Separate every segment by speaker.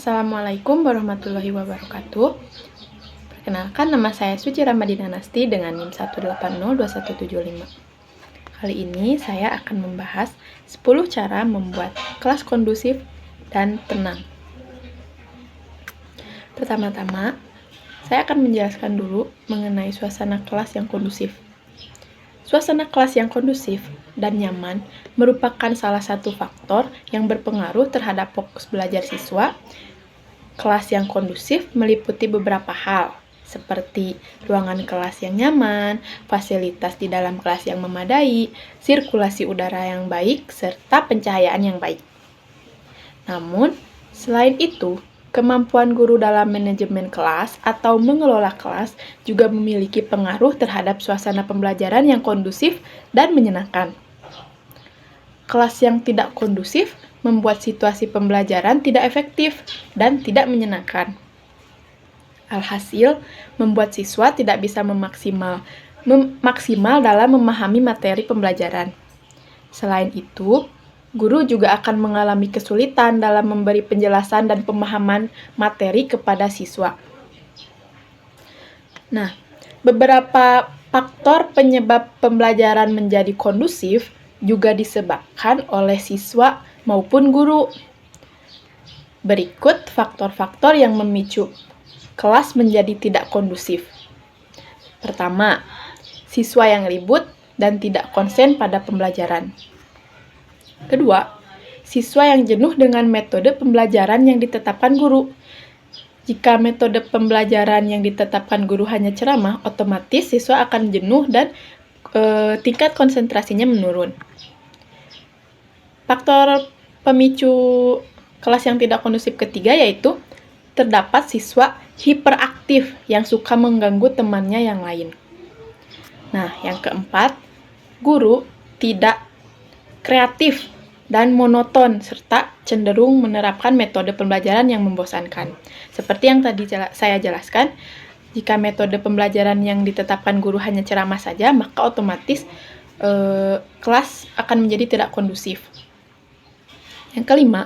Speaker 1: Assalamualaikum warahmatullahi wabarakatuh. Perkenalkan, nama saya Suci Ramadina Nasti dengan NIM 1802175. Kali ini saya akan membahas 10 cara membuat kelas kondusif dan tenang. Pertama-tama, saya akan menjelaskan dulu mengenai suasana kelas yang kondusif. Suasana kelas yang kondusif dan nyaman merupakan salah satu faktor yang berpengaruh terhadap fokus belajar siswa. Kelas yang kondusif meliputi beberapa hal, seperti ruangan kelas yang nyaman, fasilitas di dalam kelas yang memadai, sirkulasi udara yang baik, serta pencahayaan yang baik. Namun, selain itu, kemampuan guru dalam manajemen kelas atau mengelola kelas juga memiliki pengaruh terhadap suasana pembelajaran yang kondusif dan menyenangkan. Kelas yang tidak kondusif membuat situasi pembelajaran tidak efektif dan tidak menyenangkan. Alhasil, membuat siswa tidak bisa maksimal dalam memahami materi pembelajaran. Selain itu, guru juga akan mengalami kesulitan dalam memberi penjelasan dan pemahaman materi kepada siswa. Nah, beberapa faktor penyebab pembelajaran menjadi kondusif juga disebabkan oleh siswa maupun guru. Berikut faktor-faktor yang memicu kelas menjadi tidak kondusif. Pertama, siswa yang ribut dan tidak konsen pada pembelajaran. Kedua, siswa yang jenuh dengan metode pembelajaran yang ditetapkan guru. Jika metode pembelajaran yang ditetapkan guru hanya ceramah, otomatis siswa akan jenuh dan tingkat konsentrasinya menurun. Faktor pemicu kelas yang tidak kondusif ketiga yaitu terdapat siswa hiperaktif yang suka mengganggu temannya yang lain. Nah, yang keempat, guru tidak kreatif dan monoton, serta cenderung menerapkan metode pembelajaran yang membosankan. Seperti yang tadi saya jelaskan, jika metode pembelajaran yang ditetapkan guru hanya ceramah saja, maka otomatis kelas akan menjadi tidak kondusif. Yang kelima,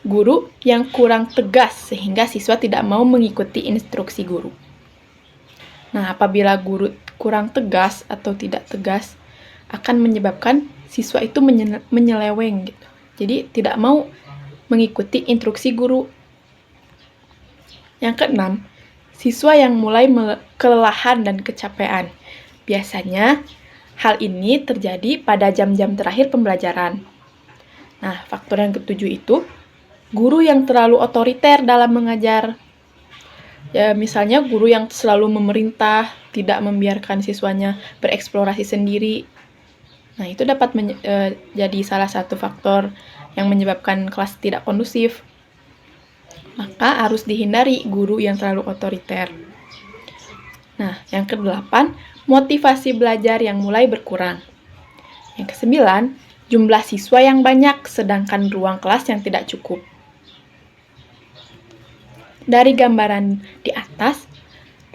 Speaker 1: guru yang kurang tegas sehingga siswa tidak mau mengikuti instruksi guru. Nah, apabila guru kurang tegas atau tidak tegas, akan menyebabkan siswa itu menyeleweng gitu. Jadi tidak mau mengikuti instruksi guru. Yang keenam, siswa yang mulai kelelahan dan kecapean. Biasanya hal ini terjadi pada jam-jam terakhir pembelajaran. Nah, faktor yang ketujuh itu guru yang terlalu otoriter dalam mengajar. Ya, misalnya guru yang selalu memerintah, tidak membiarkan siswanya bereksplorasi sendiri. Nah, itu dapat jadi salah satu faktor yang menyebabkan kelas tidak kondusif. Maka harus dihindari guru yang terlalu otoriter. Nah, yang kedelapan, motivasi belajar yang mulai berkurang. Yang kesembilan, jumlah siswa yang banyak sedangkan ruang kelas yang tidak cukup. Dari gambaran di atas,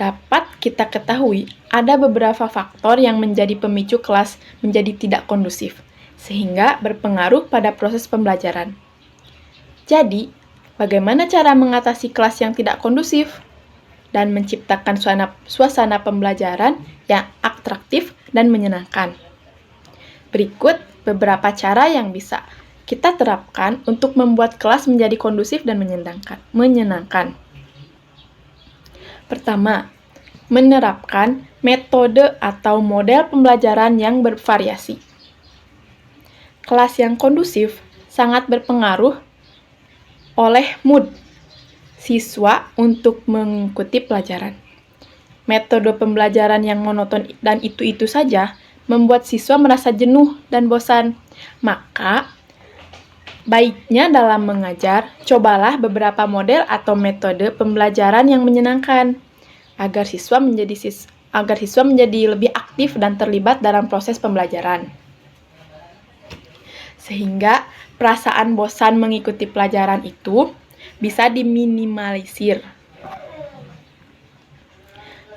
Speaker 1: dapat kita ketahui ada beberapa faktor yang menjadi pemicu kelas menjadi tidak kondusif, sehingga berpengaruh pada proses pembelajaran. Jadi, bagaimana cara mengatasi kelas yang tidak kondusif dan menciptakan suasana pembelajaran yang atraktif dan menyenangkan? Berikut beberapa cara yang bisa kita terapkan untuk membuat kelas menjadi kondusif dan menyenangkan. Pertama, menerapkan metode atau model pembelajaran yang bervariasi. Kelas yang kondusif sangat berpengaruh oleh mood siswa untuk mengikuti pelajaran. Metode pembelajaran yang monoton dan itu-itu saja membuat siswa merasa jenuh dan bosan. Maka, baiknya dalam mengajar, cobalah beberapa model atau metode pembelajaran yang menyenangkan, agar siswa menjadi lebih aktif dan terlibat dalam proses pembelajaran. Sehingga perasaan bosan mengikuti pelajaran itu bisa diminimalisir.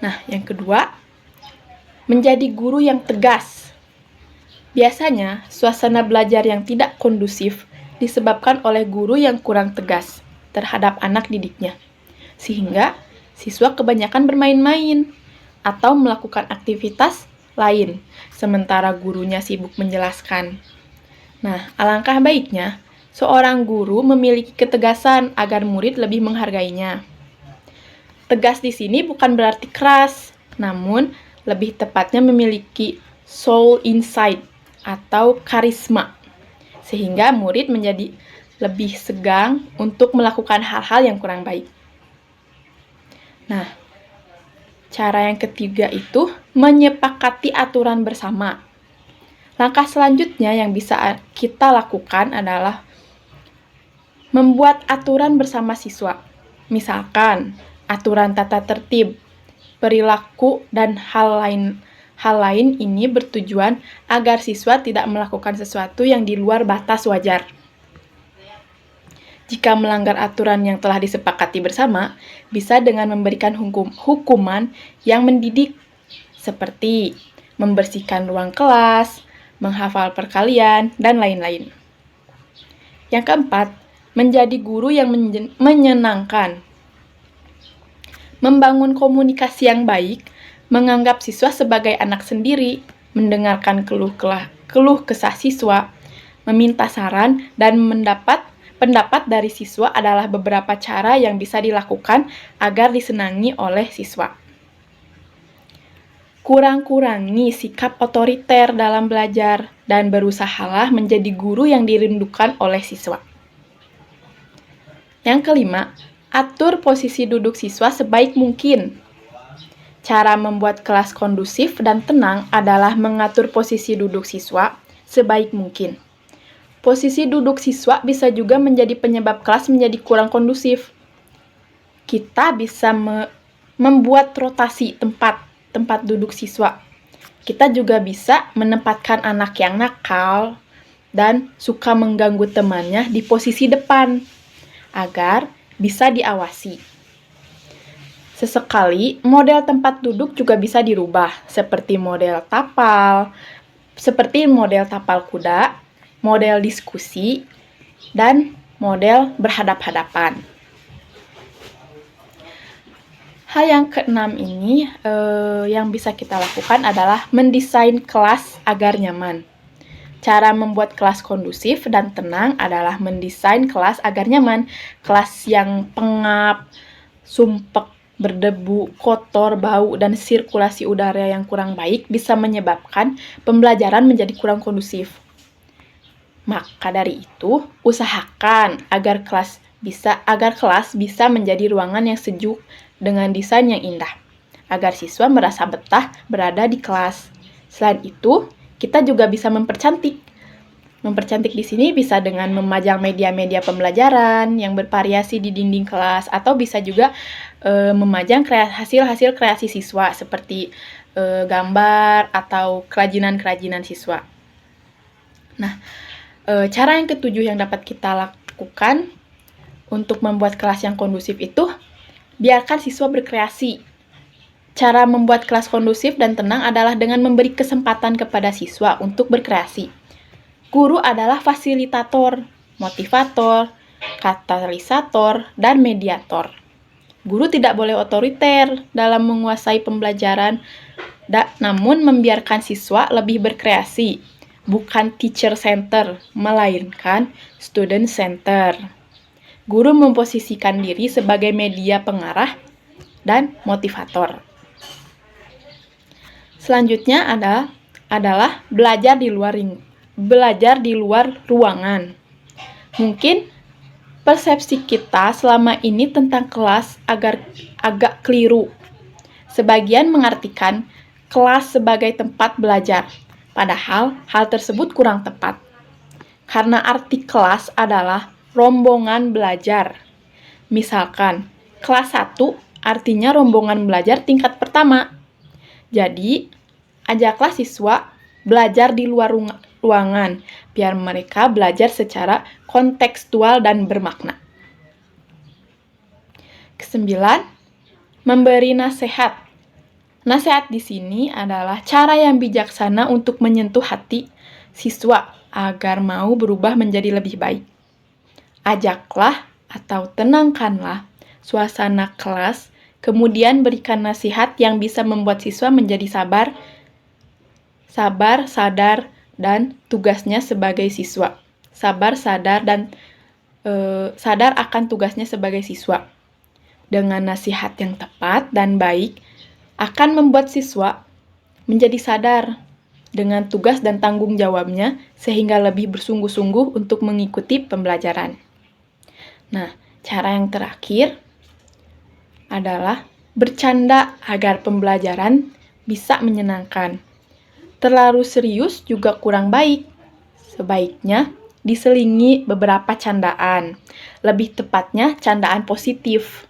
Speaker 1: Nah, yang kedua, menjadi guru yang tegas. Biasanya, suasana belajar yang tidak kondusif disebabkan oleh guru yang kurang tegas. terhadap anak didiknya. Sehingga siswa kebanyakan bermain-main atau melakukan aktivitas lain, sementara gurunya sibuk menjelaskan. Nah, alangkah baiknya seorang guru memiliki ketegasan agar murid lebih menghargainya. Tegas di sini bukan berarti keras, namun lebih tepatnya memiliki soul insight atau karisma, sehingga murid menjadi lebih segan untuk melakukan hal-hal yang kurang baik. Nah, cara yang ketiga itu menyepakati aturan bersama. Langkah selanjutnya yang bisa kita lakukan adalah membuat aturan bersama siswa. Misalkan, aturan tata tertib, perilaku, dan hal lain ini bertujuan agar siswa tidak melakukan sesuatu yang di luar batas wajar. Jika melanggar aturan yang telah disepakati bersama, bisa dengan memberikan hukuman yang mendidik, seperti membersihkan ruang kelas, menghafal perkalian, dan lain-lain. Yang keempat, menjadi guru yang menyenangkan. Membangun komunikasi yang baik, menganggap siswa sebagai anak sendiri, mendengarkan keluh kesah siswa, meminta saran, dan mendapat pendapat dari siswa adalah beberapa cara yang bisa dilakukan agar disenangi oleh siswa. Kurang-kurangi sikap otoriter dalam belajar dan berusahalah menjadi guru yang dirindukan oleh siswa. Yang kelima, atur posisi duduk siswa sebaik mungkin. Cara membuat kelas kondusif dan tenang adalah mengatur posisi duduk siswa sebaik mungkin. Posisi duduk siswa bisa juga menjadi penyebab kelas menjadi kurang kondusif. Kita bisa membuat rotasi tempat duduk siswa. Kita juga bisa menempatkan anak yang nakal dan suka mengganggu temannya di posisi depan agar bisa diawasi. Sesekali, model tempat duduk juga bisa dirubah, seperti model tapal kuda, model diskusi, dan model berhadap-hadapan. Hal yang keenam ini yang bisa kita lakukan adalah mendesain kelas agar nyaman. Cara membuat kelas kondusif dan tenang adalah mendesain kelas agar nyaman. Kelas yang pengap, sumpek, berdebu, kotor, bau, dan sirkulasi udara yang kurang baik bisa menyebabkan pembelajaran menjadi kurang kondusif. Maka dari itu, usahakan agar kelas bisa menjadi ruangan yang sejuk dengan desain yang indah, agar siswa merasa betah berada di kelas. Selain itu, kita juga bisa mempercantik. Mempercantik di sini bisa dengan memajang media-media pembelajaran yang bervariasi di dinding kelas, atau bisa juga memajang hasil-hasil kreasi siswa seperti gambar atau kerajinan-kerajinan siswa. Nah, cara yang ketujuh yang dapat kita lakukan untuk membuat kelas yang kondusif itu, biarkan siswa berkreasi. Cara membuat kelas kondusif dan tenang adalah dengan memberi kesempatan kepada siswa untuk berkreasi. Guru adalah fasilitator, motivator, katalisator, dan mediator. Guru tidak boleh otoriter dalam menguasai pembelajaran, namun membiarkan siswa lebih berkreasi. Bukan teacher center, melainkan student center. Guru memposisikan diri sebagai media pengarah dan motivator. Selanjutnya adalah belajar di luar ruangan. Mungkin persepsi kita selama ini tentang kelas agak keliru. Sebagian mengartikan kelas sebagai tempat belajar, padahal hal tersebut kurang tepat. Karena arti kelas adalah rombongan belajar. Misalkan, kelas 1 artinya rombongan belajar tingkat pertama. Jadi, ajaklah siswa belajar di luar ruangan, biar mereka belajar secara kontekstual dan bermakna. Kesembilan, memberi nasihat. Nasihat di sini adalah cara yang bijaksana untuk menyentuh hati siswa agar mau berubah menjadi lebih baik. Ajaklah atau tenangkanlah suasana kelas, kemudian berikan nasihat yang bisa membuat siswa menjadi sabar, sadar, dan tugasnya sebagai siswa. Sabar, sadar, dan sadar akan tugasnya sebagai siswa. Dengan nasihat yang tepat dan baik, akan membuat siswa menjadi sadar dengan tugas dan tanggung jawabnya, sehingga lebih bersungguh-sungguh untuk mengikuti pembelajaran. Nah, cara yang terakhir adalah bercanda agar pembelajaran bisa menyenangkan. Terlalu serius juga kurang baik. Sebaiknya diselingi beberapa candaan. Lebih tepatnya, candaan positif.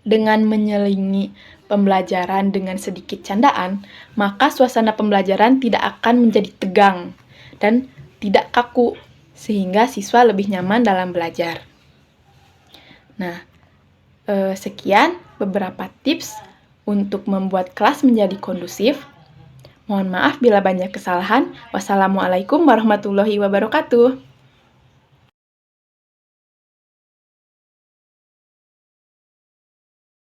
Speaker 1: Dengan menyelingi pembelajaran dengan sedikit candaan, maka suasana pembelajaran tidak akan menjadi tegang dan tidak kaku, sehingga siswa lebih nyaman dalam belajar. Nah, sekian beberapa tips untuk membuat kelas menjadi kondusif. Mohon maaf bila banyak kesalahan. Wassalamualaikum warahmatullahi wabarakatuh.